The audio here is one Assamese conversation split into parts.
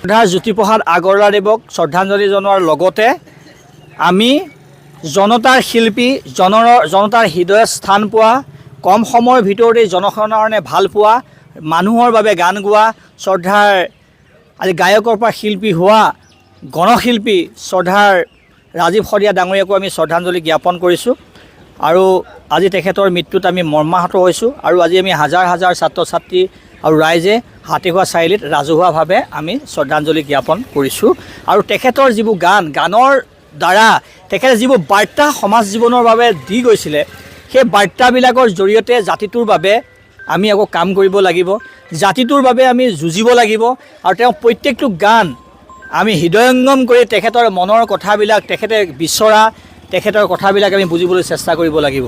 জ্যোতিপ্ৰসাদ আগৰৱালাদেৱক শ্ৰদ্ধাঞ্জলি জনোৱাৰ লগতে আমি জনতাৰ শিল্পী, জনতাৰ হৃদয়ত স্থান পোৱা, কম সময়ৰ ভিতৰতে জনসাধাৰণৰ কাৰণে ভাল পোৱা, মানুহৰ বাবে গান গোৱা, শ্ৰদ্ধাৰ আজি গায়কৰ পৰা শিল্পী হোৱা গণশিল্পী শ্ৰদ্ধাৰ ৰাজীৱ শদিয়া ডাঙৰীয়াকো আমি শ্ৰদ্ধাঞ্জলি জ্ঞাপন কৰিছোঁ। আৰু আজি তেখেতৰ মৃত্যুত আমি মৰ্মাহত হৈছোঁ। আৰু আজি আমি হাজাৰ হাজাৰ ছাত্ৰ ছাত্ৰী আৰু ৰাইজে হাতীখোৱা চাৰিআলিত ৰাজহুৱাভাৱে আমি শ্ৰদ্ধাঞ্জলি জ্ঞাপন কৰিছোঁ। আৰু তেখেতৰ যিবোৰ গানৰ দ্বাৰা তেখেতে যিবোৰ বাৰ্তা সমাজ জীৱনৰ বাবে দি গৈছিলে, সেই বাৰ্তাবিলাকৰ জৰিয়তে জাতিটোৰ বাবে আমি আকৌ কাম কৰিব লাগিব, জাতিটোৰ বাবে আমি যুঁজিব লাগিব। আৰু তেওঁ প্ৰত্যেকটো গান আমি হৃদয়ংগম কৰি তেখেতৰ মনৰ কথাবিলাক, তেখেতে বিচৰা তেখেতৰ কথাবিলাক আমি বুজিবলৈ চেষ্টা কৰিব লাগিব।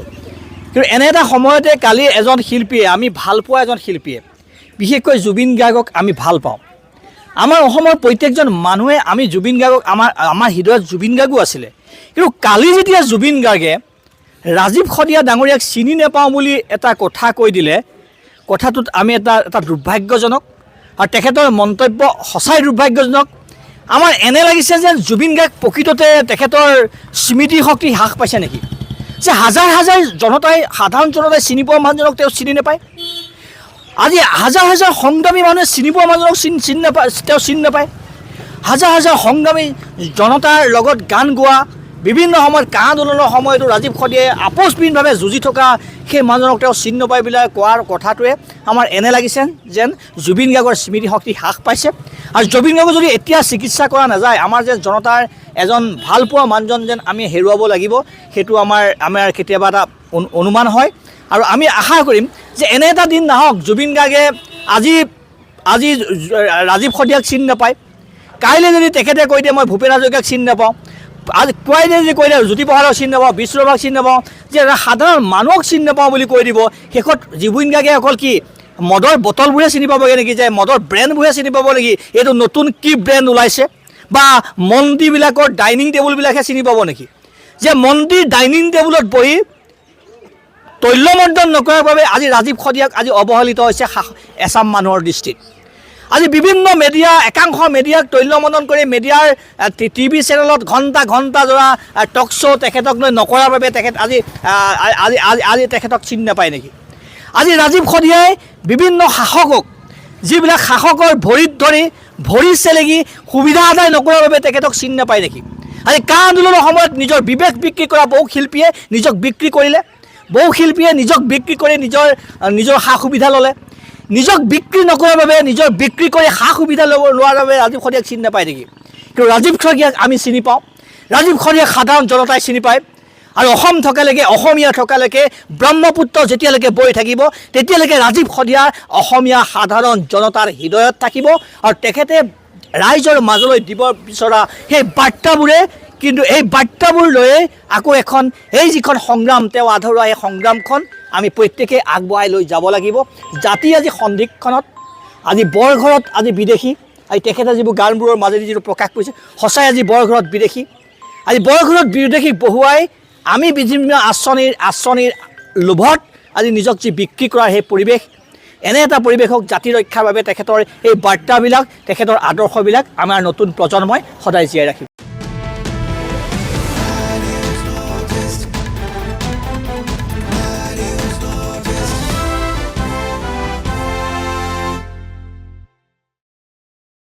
কিন্তু এনে এটা সময়তে কালি এজন শিল্পীয়ে, আমি ভাল পোৱা এজন শিল্পীয়ে, বিশেষকৈ জুবিন গাৰ্গক আমি ভাল পাওঁ। আমাৰ অসমৰ প্ৰত্যেকজন মানুহে আমি জুবিন গাৰ্গক আমাৰ হৃদয়ত জুবিন গাৰ্গো আছিলে। কিন্তু কালি যেতিয়া জুবিন গাৰ্গে ৰাজীৱ শদিয়া ডাঙৰীয়াক চিনি নাপাওঁ বুলি এটা কথা কৈ দিলে, কথাটোত আমি এটা দুৰ্ভাগ্যজনক, আৰু তেখেতৰ মন্তব্য সঁচাই দুৰ্ভাগ্যজনক। আমাৰ এনে লাগিছে যে জুবিন গাৰ্গ প্ৰকৃততে তেখেতৰ স্মৃতি শক্তি হ্ৰাস পাইছে নেকি, যে হাজাৰ হাজাৰ সাধাৰণ জনতাই চিনি পোৱা মানুহজনক তেওঁ চিনি নাপায়। আজি হাজাৰ হাজাৰ সংগ্ৰামী মানুহে চিনি পোৱা মানুহজনক তেওঁ চিনি নাপায়। হাজাৰ হাজাৰ সংগ্ৰামী জনতাৰ লগত গান গোৱা, বিভিন্ন সময়ত কা আন্দোলনৰ সময়তো ৰাজীৱ শদিয়াই আপোচবিহীনভাৱে যুঁজি থকা সেই মানুহজনক তেওঁ চিনি নাপায় বুলি কোৱাৰ কথাটোৱে আমাৰ এনে লাগিছে যেন জুবিন গাৰ্গৰ স্মৃতি শক্তি হ্ৰাস পাইছে। আৰু জুবিন গাৰ্গক যদি এতিয়া চিকিৎসা কৰা নাযায়, আমাৰ যেন জনতাৰ এজন ভাল পোৱা মানুহজন যেন আমি হেৰুৱাব লাগিব, সেইটো আমাৰ কেতিয়াবা এটা অনুমান হয়। আৰু আমি আশা কৰিম যে এনে এটা দিন নাহক জুবিন গাৰ্গে আজি ৰাজীৱ শদিয়াক চিনি নাপায়, কাইলৈ যদি তেখেতে কৈ দিয়ে মই ভূপেন হাজৰিকাক চিনি নাপাওঁ, আজি পুৱাই যদি কৈ দিয়ে জ্যোতিপ্ৰসাদক চিনি নাপাওঁ, বিষ্ণুৰাভাক চিনি নাপাওঁ, যে সাধাৰণ মানুহক চিনি নাপাওঁ বুলি কৈ দিব, শেষত জুবিন গাৰ্গে অকল কি মদৰ বটলবোৰহে চিনি পাবগৈ নেকি, যে মদৰ ব্ৰেণ্ডবোৰহে চিনি পাব নেকি, এইটো নতুন কি ব্ৰেণ্ড ওলাইছে, বা মন্ত্ৰীবিলাকৰ ডাইনিং টেবুলবিলাকহে চিনি পাব নেকি, যে মন্ত্ৰীৰ ডাইনিং টেবুলত বহি তৈলমৰ্দন নকৰাৰ বাবে আজি ৰাজীৱ শদিয়াক আজি অৱহেলিত হৈছে এচাম মানুহৰ দৃষ্টিত। আজি বিভিন্ন মেডিয়া, একাংশ মেডিয়াক তৈলমৰ্দন কৰি মেডিয়াৰ টিভি চেনেলত ঘণ্টা ঘণ্টা যোৰা টক শ্ব' তেখেতক লৈ নকৰাৰ বাবে তেখেত আজি তেখেতক চিনি নাপায় নেকি। আজি ৰাজীৱ শদিয়াই বিভিন্ন শাসকক, যিবিলাক শাসকৰ ভৰিত ধৰি ভৰি চেলেকি সুবিধা আদায় নকৰাৰ বাবে তেখেতক চিনি নাপায় নেকি। আজি কা আন্দোলনৰ সময়ত নিজৰ বিবেক বিক্ৰী কৰা বহু শিল্পীয়ে নিজক বিক্ৰী কৰিলে, বহু শিল্পীয়ে নিজক বিক্ৰী কৰি নিজৰ সা সুবিধা ল'লে, নিজক বিক্ৰী নকৰাৰ বাবে নিজৰ বিক্ৰী কৰি সা সুবিধা লোৱাৰ বাবে ৰাজীৱ শদিয়াক চিনি নাপায় নেকি। কিন্তু ৰাজীৱ শদিয়াক আমি চিনি পাওঁ, ৰাজীৱ শদিয়াক সাধাৰণ জনতাই চিনি পায়। আৰু অসম থকালৈকে, অসমীয়া থকালৈকে, ব্ৰহ্মপুত্ৰ যেতিয়ালৈকে বৈ থাকিব তেতিয়ালৈকে ৰাজীৱ শদিয়া অসমীয়া সাধাৰণ জনতাৰ হৃদয়ত থাকিব। আৰু তেখেতে ৰাইজৰ মাজলৈ দিব বিচৰা সেই বাৰ্তাবোৰে, কিন্তু এই বাৰ্তাবোৰ লৈয়ে আকৌ এই যিখন সংগ্ৰাম তেওঁ আধৰুৱা, এই সংগ্ৰামখন আমি প্ৰত্যেকেই আগবঢ়াই লৈ যাব লাগিব। জাতি আজি সন্ধিক্ষণত, আজি বৰঘৰত আজি বিদেশী, আজি তেখেতে যিবোৰ গানবোৰৰ মাজেদি যিটো প্ৰকাশ কৰিছে, সঁচাই আজি বৰঘৰত বিদেশী। আজি বৰঘৰত বিদেশীক বহুৱাই আমি বিভিন্ন আঁচনিৰ লোভত আজি নিজক যি বিক্ৰী কৰাৰ সেই পৰিৱেশ, এনে এটা পৰিৱেশক জাতি ৰক্ষাৰ বাবে তেখেতৰ এই বাৰ্তাবিলাক, তেখেতৰ আদৰ্শবিলাক আমাৰ নতুন প্ৰজন্মই সদায় জীয়াই ৰাখিব।